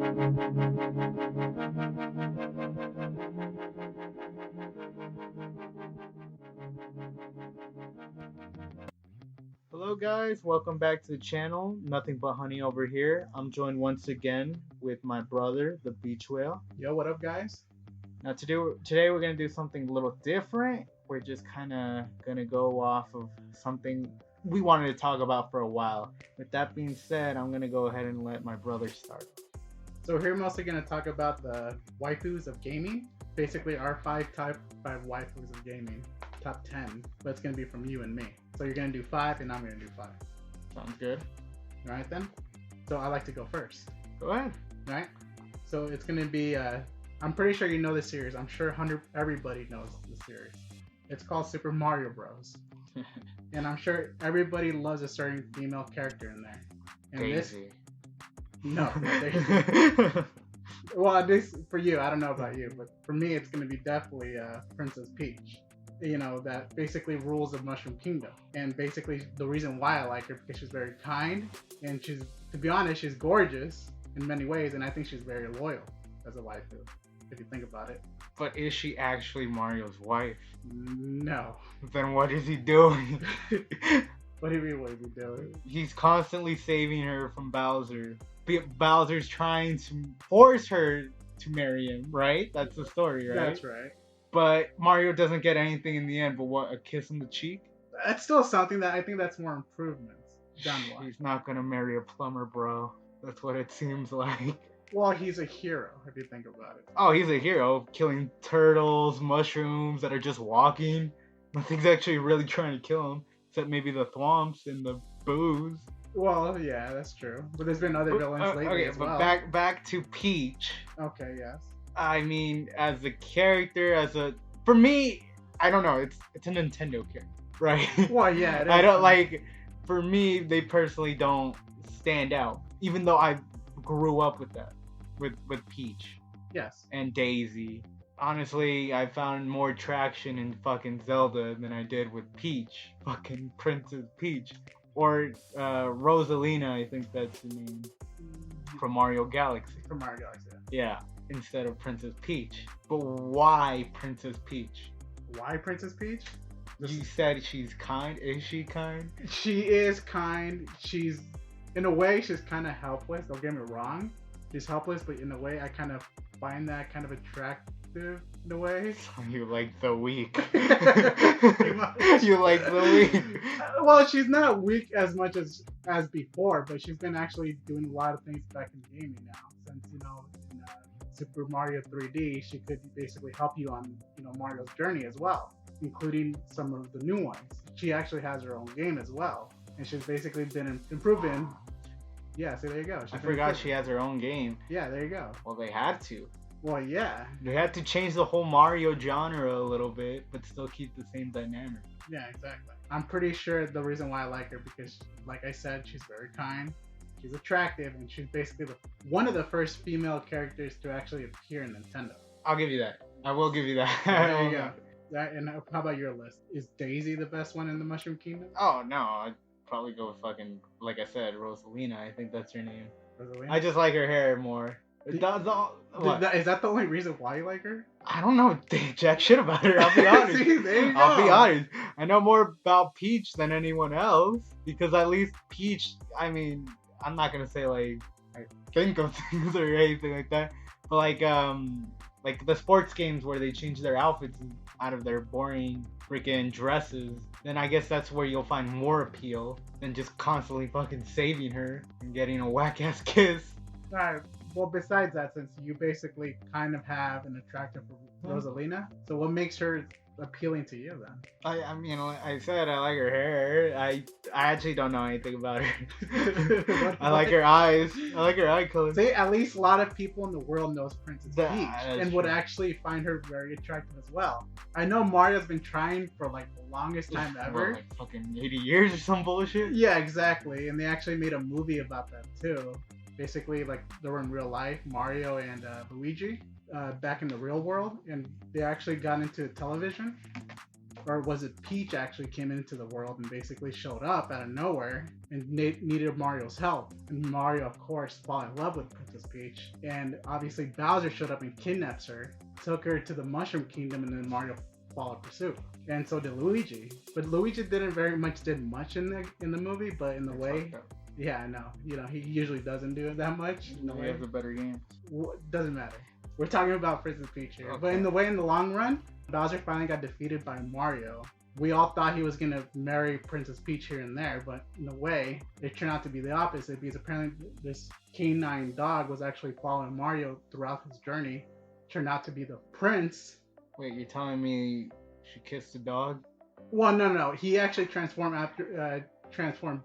Hello, guys. Welcome back to the channel. Nothing but honey over here. I'm joined once again with my brother, the beach whale. Yo, what up, guys? Now, today we're gonna do something a little different. We're just kind of gonna go off of something we wanted to talk about for a while. With that being said, I'm gonna go ahead and let my brother start. So here I'm mostly going to talk about the waifus of gaming. Basically, our top 5 waifus of gaming. Top 10. But it's going to be from you and me. So you're going to do 5 and I'm going to do 5. Sounds good. Alright then? So I like to go first. Go ahead. Right? So it's going to be, I'm pretty sure you know the series. I'm sure everybody knows the series. It's called Super Mario Bros. And I'm sure everybody loves a certain female character in there. And Daisy. No. Well, this for you. I don't know about you, but for me, it's going to be definitely Princess Peach. You know, that basically rules the Mushroom Kingdom. And basically, the reason why I like her because she's very kind, and she's, to be honest, she's gorgeous in many ways, and I think she's very loyal as a waifu, if you think about it. But is she actually Mario's wife? No. Then what is he doing? What do you mean, what is he doing? He's constantly saving her from Bowser. Bowser's trying to force her to marry him, right? That's the story, right? That's right. But Mario doesn't get anything in the end, but what, a kiss on the cheek? That's still something that I think that's more improvements done well. He's not gonna marry a plumber, bro. That's what it seems like. Well, he's a hero, if you think about it. Oh, he's a hero, killing turtles, mushrooms that are just walking. Nothing's actually really trying to kill him, except maybe the thwomps and the boos. Well, yeah, that's true. But there's been other villains lately as well. But back to Peach. Okay, yes. I mean, as a character, for me, I don't know. It's a Nintendo character, right? Well, yeah. It is. I don't like. For me, they personally don't stand out, even though I grew up with that, with Peach. Yes. And Daisy. Honestly, I found more traction in fucking Zelda than I did with Peach. Fucking Princess Peach. Or Rosalina, I think that's the name. From Mario Galaxy. From Mario Galaxy. Yeah, instead of Princess Peach. But why Princess Peach? Why Princess Peach? You said she's kind. Is she kind? She is kind. She's, in a way, she's kind of helpless. Don't get me wrong. She's helpless, but in a way, I kind of find that kind of attractive in a way. So you like the weak. Pretty much. You like the weak. Well, she's not weak as much as before, but she's been actually doing a lot of things back in gaming now. Since, you know, in Super Mario 3D, she could basically help you on, you know, Mario's journey as well, including some of the new ones. She actually has her own game as well, and she's basically been improving. Yeah, so there you go. I forgot she has her own game. Yeah, there you go. Well, they had to. Well, yeah. They had to change the whole Mario genre a little bit, but still keep the same dynamic. Yeah, exactly. I'm pretty sure the reason why I like her because, like I said, she's very kind, she's attractive, and she's basically one of the first female characters to actually appear in Nintendo. I'll give you that. I will give you that. There you go. That, and how about your list? Is Daisy the best one in the Mushroom Kingdom? Oh, no. I'd probably go with fucking, like I said, Rosalina. I think that's her name. Rosalina? I just like her hair more. Is that the only reason why you like her? I don't know jack shit about her. I'll be honest. See, there you go. I'll be honest. I know more about Peach than anyone else because at least Peach. I mean, I'm not gonna say like I think of things or anything like that, but like the sports games where they change their outfits out of their boring freaking dresses, then I guess that's where you'll find more appeal than just constantly fucking saving her and getting a whack ass kiss. Alright. Well, besides that, since you basically kind of have an attraction for Rosalina, so what makes her appealing to you then? I mean, like I said, I like her hair. I actually don't know anything about her. I like her eyes. I like her eye color. See, at least a lot of people in the world knows Princess Peach and would true. actually find her very attractive as well. I know Mario's been trying for like the longest time ever. What, like fucking 80 years or some bullshit? Yeah, exactly. And they actually made a movie about that too. Basically, like they were in real life, Mario and Luigi, back in the real world, and they actually got into television. or was it Peach actually came into the world and basically showed up out of nowhere and needed Mario's help. And Mario, of course, fell in love with Princess Peach. And obviously Bowser showed up and kidnaps her, took her to the Mushroom Kingdom, and then Mario followed pursuit. And so did Luigi. But Luigi did much in the movie, but in the way. Yeah, I know. He usually doesn't do it that much. No, he has a better game. Doesn't matter. We're talking about Princess Peach here. Okay. But in the long run, Bowser finally got defeated by Mario. We all thought he was going to marry Princess Peach here and there, but in a way, it turned out to be the opposite because apparently this canine dog was actually following Mario throughout his journey. Turned out to be the prince. Wait, you're telling me she kissed the dog? Well, no. He actually transformed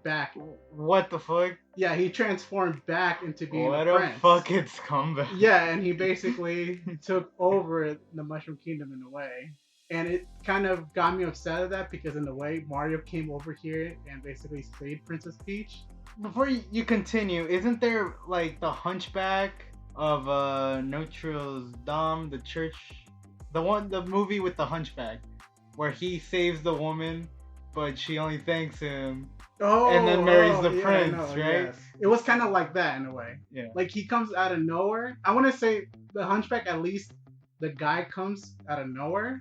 back. What the fuck? Yeah, he transformed back into being what a prince. What a fucking scumbag. Yeah, and he basically took over the Mushroom Kingdom in a way. And it kind of got me upset at that because in a way, Mario came over here and basically saved Princess Peach. Before you continue, isn't there like the Hunchback of Notre Dame, the church, the movie with the Hunchback, where he saves the woman, but she only thanks him. And then marries the prince, right? Yes. It was kind of like that in a way. Yeah. Like he comes out of nowhere. I want to say the Hunchback, at least the guy comes out of nowhere.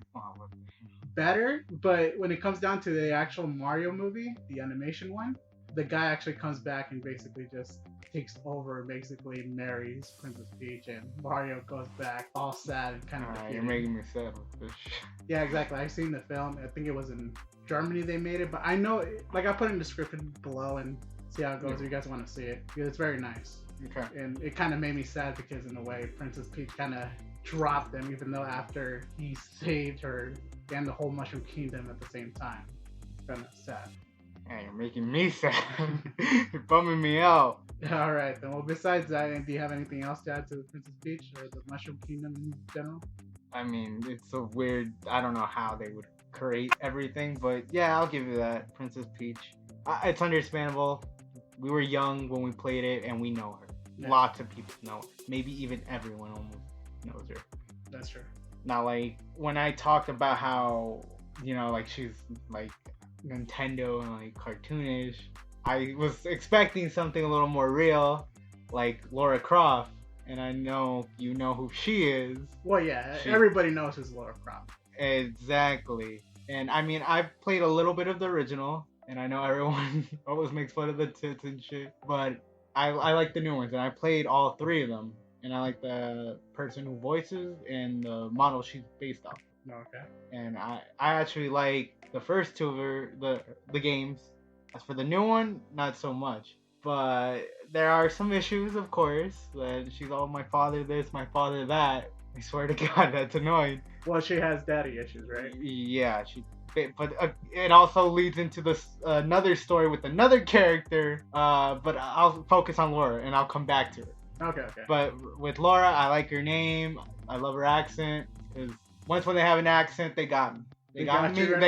Better, but when it comes down to the actual Mario movie, the animation one, the guy actually comes back and basically just takes over, basically marries Princess Peach, and Mario goes back all sad and kind of. You're making me sad with this. Yeah, exactly. I've seen the film. I think it was in Germany they made it, but I know, like, I'll put it in the description below and see how it goes if you guys want to see it, because it's very nice. Okay. And it kind of made me sad because in a way Princess Peach kind of dropped them, even though after he saved her and the whole Mushroom Kingdom at the same time. It's kind of sad. Hey, you're making me sad. You're bumming me out. All right, then. Well, besides that, do you have anything else to add to Princess Peach or the Mushroom Kingdom in general? I mean, it's so weird. I don't know how they would create everything, but yeah, I'll give you that. Princess Peach. It's understandable. We were young when we played it, and we know her. Yeah. Lots of people know her. Maybe even everyone almost knows her. That's true. Now, like, when I talked about how, like, she's, like, Nintendo and, like, cartoonish, I was expecting something a little more real, like Lara Croft, and I know you know who she is. Well, yeah, everybody knows who's Lara Croft. Exactly. And, I mean, I've played a little bit of the original, and I know everyone always makes fun of the tits and shit, but I like the new ones, and I played all three of them. And I like the person who voices and the model she's based off. Okay. And I actually like the first two of her, the games. As for the new one, not so much. But there are some issues, of course. That she's all my father this, my father that. I swear to God, that's annoying. Well, she has daddy issues, right? Yeah, but it also leads into this another story with another character. But I'll focus on Laura and I'll come back to it. Okay. But with Laura, I like her name. I love her accent. Because once when they have an accent, they got me. They got me. Right?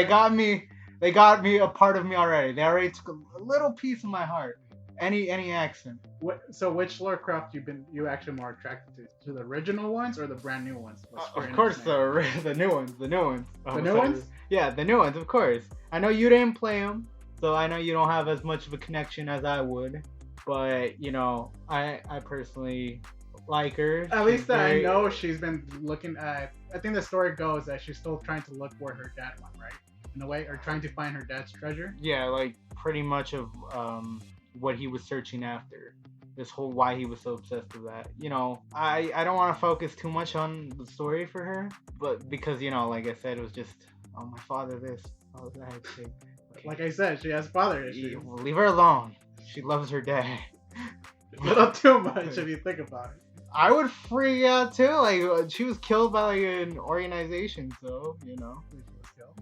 They got me a part of me already. They already took a little piece of my heart. Any accent. So which Lara Croft you actually more attracted to the original ones or the brand new ones? Of course, the new ones. The new ones. The new ones? Yeah, the new ones. Of course. I know you didn't play them, so I know you don't have as much of a connection as I would. But, I personally like her. At least I know she's been looking at... I think the story goes that she's still trying to look where her dad went, right? In a way, or trying to find her dad's treasure? Yeah, like, pretty much of what he was searching after. This whole why he was so obsessed with that. I don't want to focus too much on the story for her. But because, like I said, it was just, my father this, oh, that. Okay. Like I said, she has father issues. Leave her alone. She loves her dad. But not too much if you think about it. I would freak out too. Like, she was killed by like an organization, so She was killed?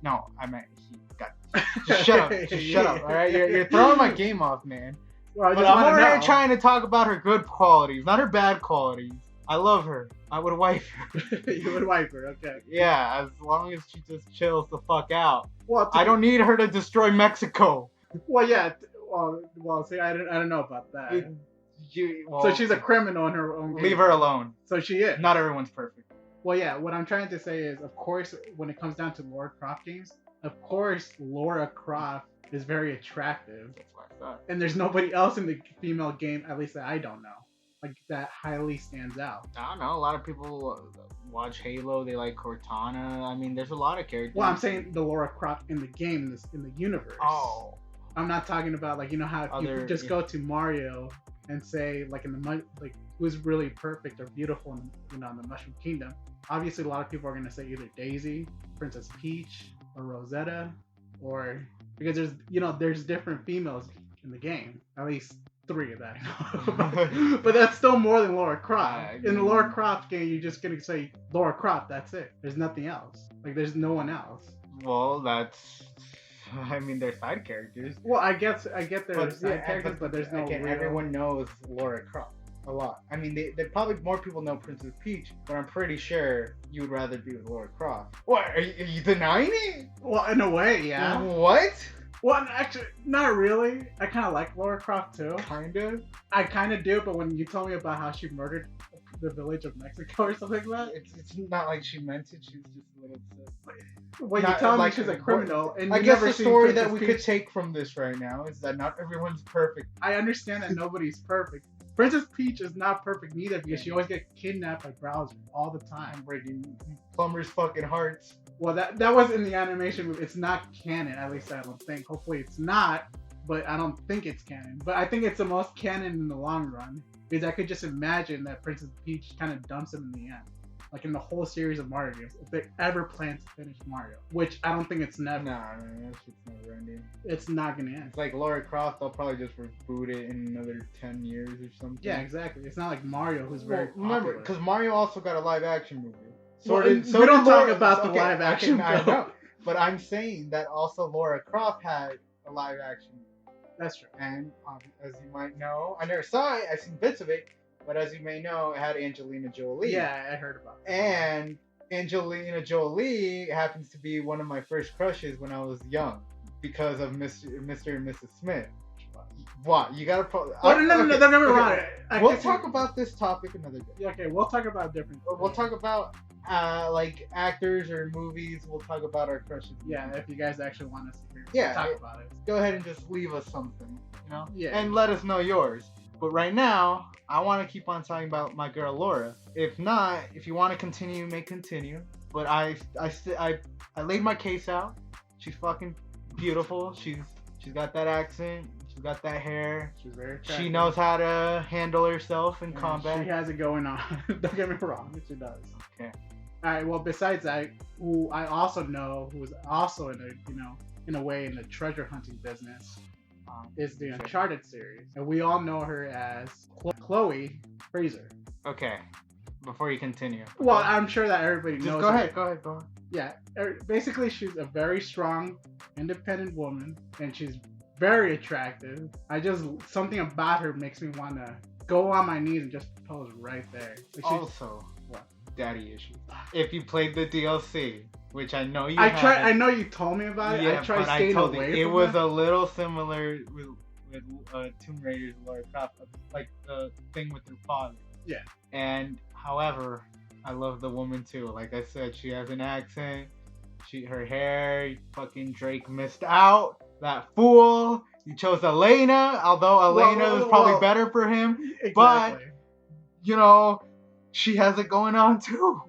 No, I meant he got. Just shut up. Just shut up. All right, you're throwing my game off, man. Well, but I'm over here trying to talk about her good qualities, not her bad qualities. I love her. I would wife her. You would wife her, okay. Yeah, as long as she just chills the fuck out. Well, I don't need her to destroy Mexico. Well, yeah. Well, see, I don't know about that. So she's a criminal in her own game. Leave her alone. So she is. Not everyone's perfect. Well, yeah, what I'm trying to say is, of course, when it comes down to Lara Croft games, of course, Lara Croft is very attractive. That's what I thought. And there's nobody else in the female game, at least that I don't know, like that highly stands out. I don't know. A lot of people watch Halo. They like Cortana. I mean, there's a lot of characters. Well, I'm saying the Lara Croft in the game, in the universe. Oh. I'm not talking about like, you know how if you just go to Mario and say like like who's really perfect or beautiful in the Mushroom Kingdom. Obviously, a lot of people are gonna say either Daisy, Princess Peach, or Rosetta, or because there's different females in the game. At least 3 of that. But that's still more than Lara Croft. In the Lara Croft game, you're just gonna say Lara Croft. That's it. There's nothing else. Like there's no one else. Well, I mean, they're side characters. Well, I get they're side characters, but there's no. Again, everyone knows Lara Croft a lot. I mean, they probably more people know Princess Peach, but I'm pretty sure you would rather be with Lara Croft. What? Are you denying it? Well, in a way, yeah. What? Well, actually, not really. I kind of like Lara Croft too. Kind of. I kind of do, but when you told me about how she murdered the village of Mexico or something like that, it's not like she meant it. She was just a little upset. Well, you tell me she's a criminal, and I guess the story that we could take from this right now is that not everyone's perfect. I understand that nobody's perfect. Princess Peach is not perfect neither because she always gets kidnapped by Bowser all the time, breaking Plumber's fucking hearts. Well, that was in the animation movie. It's not canon, at least I don't think. Hopefully, it's not, but I don't think it's canon. But I think it's the most canon in the long run because I could just imagine that Princess Peach kind of dumps him in the end. Like in the whole series of Mario games, if they ever plan to finish Mario, which I don't think it's never. Nah, that shit's never ending. It's not gonna end. It's like Lara Croft, they'll probably just reboot it in another 10 years or something. Yeah, exactly. It's not like Mario, who's very popular. Remember, because Mario also got a live action movie. We don't talk about the live action. I know, but I'm saying that also Lara Croft had a live action movie. That's true. And as you might know, I never saw it. I've seen bits of it. But as you may know, it had Angelina Jolie. Yeah, I heard about that. And Angelina Jolie happens to be one of my first crushes when I was young because of Mr. and Mrs. Smith. What? You gotta... No, don't get me wrong. We'll talk about this topic another day. Okay, we'll talk about different... We'll talk about, like, actors or movies. We'll talk about our crushes. Yeah, if you guys actually want us to hear talk about it. Go ahead and just leave us something, you know? Yeah. And let us know yours. But right now, I want to keep on talking about my girl Laura. If not, if you want to continue, may continue. But I laid my case out. She's fucking beautiful. She's got that accent. She's got that hair. She's very attractive. She knows how to handle herself in combat. She has it going on. Don't get me wrong, she does. Okay. All right. Well, besides that, who I also know, who is also in a way in the treasure hunting business. Is the Uncharted series, and we all know her as Chloe Fraser. Okay, before you continue. Well, I'm sure that everybody knows. Go ahead. Yeah, basically, she's a very strong, independent woman, and she's very attractive. Something about her makes me want to go on my knees and just propose right there. Like also, what? Daddy issues. If you played the DLC. Which I know you. I know you told me about it. Yeah, I tried staying away from it. It was a little similar with Tomb Raider's Lara Croft, like the thing with her father. Yeah. And however, I love the woman too. Like I said, she has an accent. Her hair. Fucking Drake missed out. That fool. You chose Elena, although Elena was probably better for him. Exactly. But she has it going on too.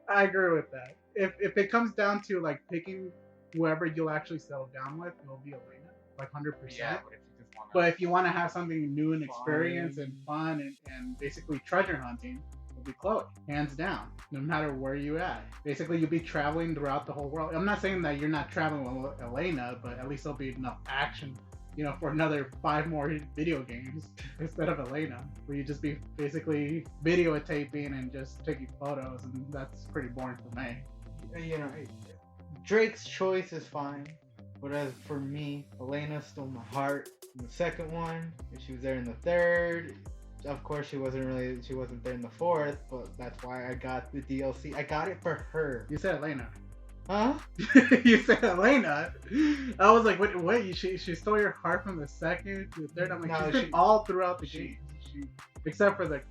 I agree with that. If it comes down to like picking whoever you'll actually settle down with, it'll be Elena, like 100%. Yeah, but if you want to have something new and experience and fun and basically treasure hunting, it'll be Chloe, hands down. No matter where you at, basically you'll be traveling throughout the whole world. I'm not saying that you're not traveling with Elena, but at least there'll be enough action. For another 5 more video games instead of Elena, where you just be basically videotaping and just taking photos, and that's pretty boring for me. Drake's choice is fine, but as for me, Elena stole my heart in the second one. She was there in the third. Of course, she wasn't there in the fourth, but that's why I got the DLC. I got it for her. You said Elena. Huh? You said Elena. I was like, wait, she stole your heart from the second to the third. I'm like, she's been all throughout the game, except for the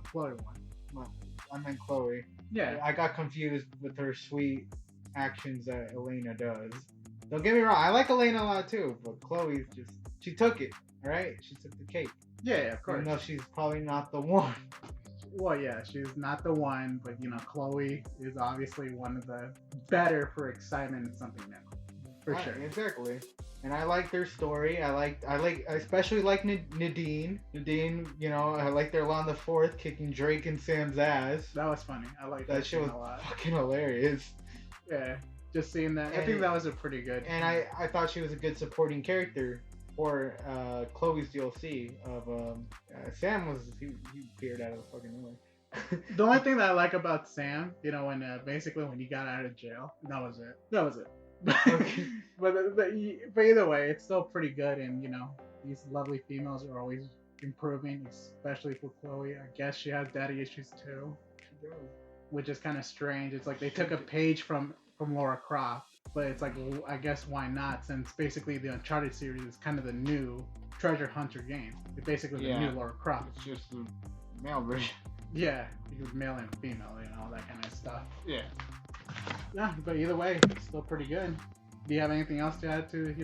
Chloe one. I meant Chloe. Yeah. I got confused with her sweet actions that Elena does. Don't get me wrong, I like Elena a lot too, but Chloe's just she took it, alright? She took the cake. Yeah, of course. Even though she's probably not the one. Well, yeah, she's not the one, but Chloe is obviously one of the better for excitement and something new, for sure. Exactly. And I like their story. I especially like Nadine. Nadine, I like their on the fourth kicking Drake and Sam's ass. That was funny. I like that shit was a lot. Fucking hilarious. Yeah, just seeing that. I think that was a pretty good. And I thought she was a good supporting character for Chloe's DLC of Sam was he appeared out of the fucking nowhere. The only thing that I like about Sam, when basically when he got out of jail, that was it. but either way, it's still pretty good, and these lovely females are always improving, especially for Chloe. I guess she has daddy issues too, which is kind of strange. It's like they took a page from Lara Croft, but it's like, well, I guess why not? Since basically the Uncharted series is kind of the new treasure hunter game. It's basically the new Lara Croft. It's just the male version. Yeah, because male and female, all that kind of stuff. Yeah. Yeah, but either way, it's still pretty good. Do you have anything else to add to,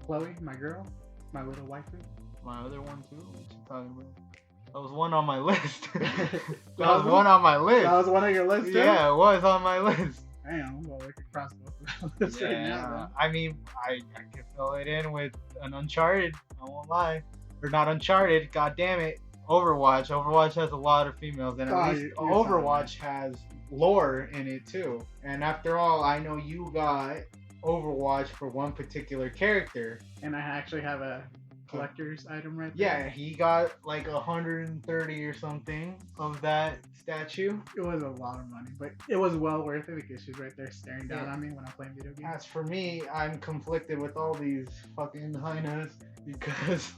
Chloe, my girl, my little waifu? My other one too? What you talking about? That was one on my list. That was one on my list. That was one on your list too? Yeah, it was on my list. Damn, well, we could cross both of those right now. I mean, I could fill it in with an Uncharted, I won't lie. Or not Uncharted, god damn it. Overwatch. Overwatch has a lot of females, and at least Overwatch has lore in it too. And after all, I know you got Overwatch for one particular character. And I actually have a collector's item right there. Yeah, he got like 130 or something of that statue. It was a lot of money, but it was well worth it because she's right there staring down on me when I'm playing video games. As for me, I'm conflicted with all these fucking hyenas because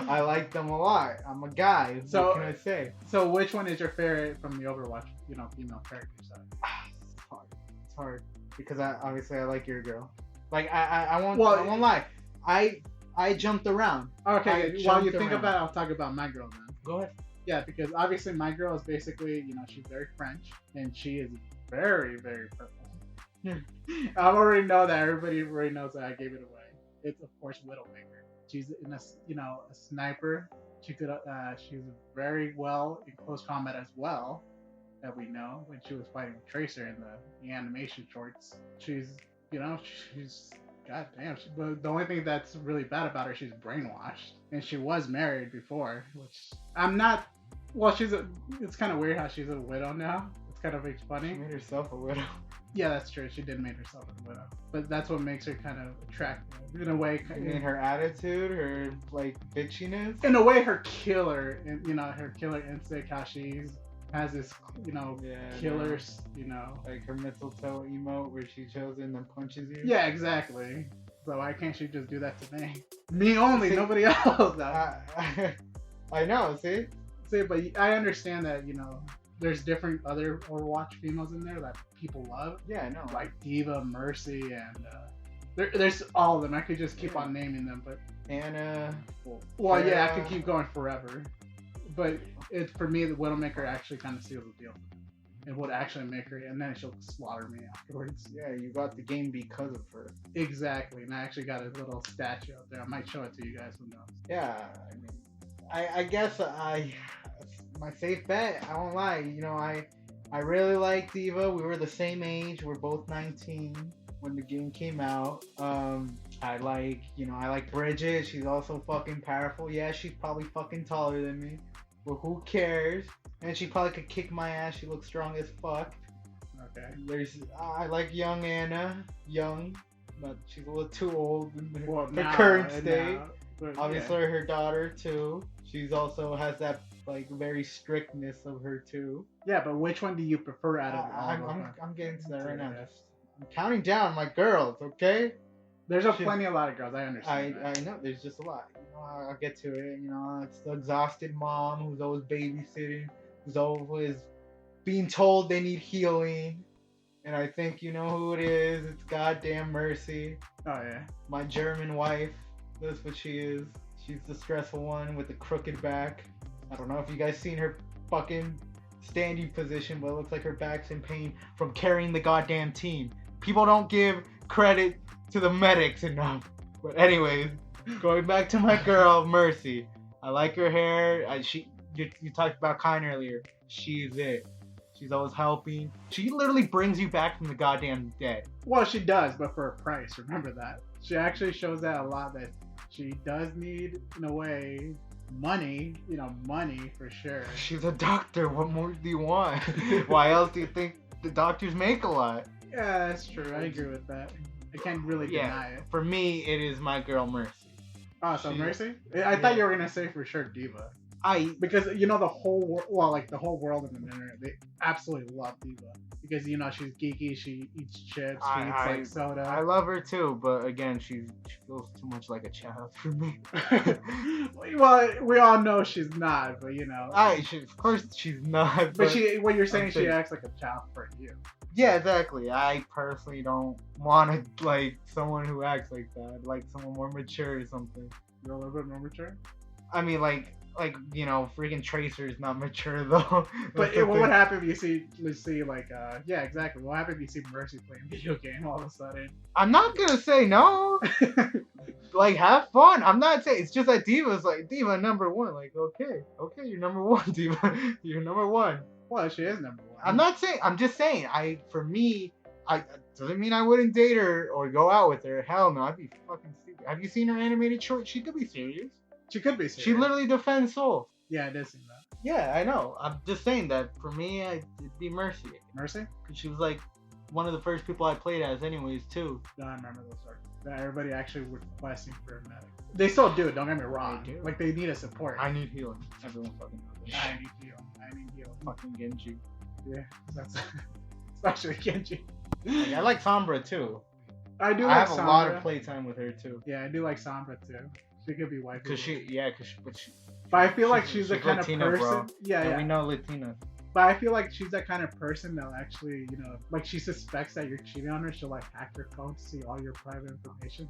I like them a lot. I'm a guy. So, what can I say? So which one is your favorite from the Overwatch, female character side? It's hard because obviously I like your girl. Like I won't lie. I jumped around. Okay, while you think about it, I'll talk about my girl then. Go ahead. Yeah, because obviously my girl is basically, she's very French and she is very, very purple. I already know that everybody already knows that I gave it away. It's of course Widowmaker. She's in a sniper. She's very well in close combat as well, that we know when she was fighting Tracer in the animation shorts. She's god damn. But the only thing that's really bad about her, she's brainwashed, and she was married before, which I'm not. Well, it's kind of weird how she's a widow now. It's kind of funny. She made herself a widow. Yeah, that's true. She did make herself a widow, but that's what makes her kind of attractive in a way. I mean, her attitude, her like bitchiness. In a way, her killer, her killer instinct, how she has this, killers, like her mistletoe emote where she shows in and punches you. Yeah, exactly. So why can't she just do that to me? Me only, see, nobody else. I know. See, but I understand that there's different other Overwatch females in there that people love. Yeah, I know. Like Diva, Mercy, and there's all of them. I could just keep on naming them, but Anna. Well, yeah, I could keep going forever. But for me, the Widowmaker actually kind of seals the deal. It would actually make her, and then she'll slaughter me afterwards. Yeah, you got the game because of her. Exactly, and I actually got a little statue out there. I might show it to you guys. Who knows? Yeah, I mean, I guess my safe bet. I won't lie. I really like Diva. We were the same age. We're both 19 when the game came out. I like Bridget. She's also fucking powerful. Yeah, she's probably fucking taller than me. But who cares? And she probably could kick my ass. She looks strong as fuck. Okay. I like young Anna. Young. But she's a little too old in her now, current state. But, obviously her daughter too. She's also has that like very strictness of her too. Yeah, but which one do you prefer out of all of them? I'm getting to that right now. I'm counting down my girls, okay? There's a lot of girls. I understand. I know. There's just a lot. I'll get to it. It's the exhausted mom who's always babysitting, who's always being told they need healing. And I think you know who it is. It's goddamn Mercy. Oh yeah. My German wife. That's what she is. She's the stressful one with the crooked back. I don't know if you guys seen her fucking standing position, but it looks like her back's in pain from carrying the goddamn team. People don't give credit to the medics enough. But anyways, going back to my girl Mercy. I like her hair. You talked about Kine earlier. She's it. She's always helping. She literally brings you back from the goddamn dead. Well, she does, but for a price. Remember that. She actually shows that a lot, that she does need, in a way, money. Money for sure. She's a doctor. What more do you want? Why else do you think the doctors make a lot? Yeah, that's true. I agree with that. I can't really deny it. For me, it is my girl Mercy. Oh, so Mercy? I thought you were gonna say for sure Diva. Because the whole the whole world in the internet, they absolutely love Diva because she's geeky, she eats chips, she eats like soda. I love her too, but again, she feels too much like a child for me. Well, we all know she's not, but of course she's not. But what you're saying, she acts like a child for you. Yeah, exactly. I personally don't want to like someone who acts like that, like someone more mature or something. You're a little bit more mature. I mean, freaking Tracer is not mature though. But what would happen if you see yeah, exactly. What happens if you see Mercy playing video game all of a sudden? I'm not gonna say no. Have fun. I'm not saying, it's just that Diva's like, Diva number one. Like, okay, you're number one, Diva. You're number one. Well, she is number one. I'm just saying, for me, doesn't mean I wouldn't date her or go out with her. Hell no, I'd be fucking stupid. Have you seen her animated short? She could be serious. She could be serious. She literally defends souls. Yeah, I did see that. Yeah, I know. I'm just saying that for me, it'd be Mercy. Mercy? Because she was like one of the first people I played as, anyways, too. No, I remember those arcs. That everybody actually was requesting for a medic. They still do. Don't get me wrong. They do. Like they need a support. I need healing. Everyone fucking knows this. I need healing. Fucking Genji. Yeah, that's especially Genji. I like Sombra too. I do. I like have Sombra. a lot of playtime with her too. Yeah, I do like Sombra too. She could be white. But I feel like she's the kind Latina, of person. Bro. Yeah. We know Latina. But I feel like she's that kind of person that actually, like she suspects that you're cheating on her. She'll like hack your phone to see all your private information.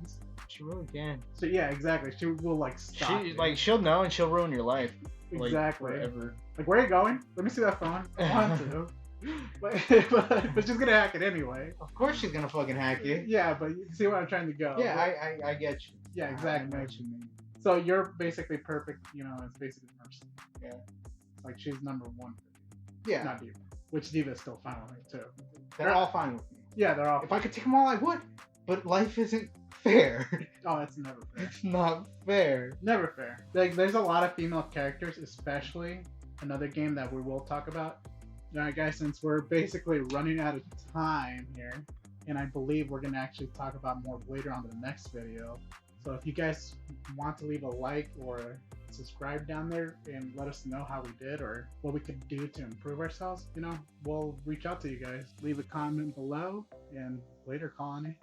She really can. So yeah, exactly. She will stop. She'll know and she'll ruin your life. Exactly. Forever. Like, where are you going? Let me see that phone. I want to. but she's gonna hack it anyway. Of course she's gonna fucking hack it. Yeah, but you see where I'm trying to go. Yeah, I get you. Yeah, exactly. I know what you mean. So you're basically perfect. It's basically Mercy. Yeah. Like she's number one. Yeah. Not Diva. Which Diva's still fine with me too. They're all fine with me. Yeah, they're all. If I could take them all, I would. But life isn't fair. Oh, it's never fair. It's not fair. Never fair. Like, there's a lot of female characters, especially another game that we will talk about. Alright, guys, since we're basically running out of time here, and I believe we're gonna actually talk about more later on in the next video. So if you guys want to leave a like or subscribe down there and let us know how we did or what we could do to improve ourselves, we'll reach out to you guys. Leave a comment below, and later, Colony.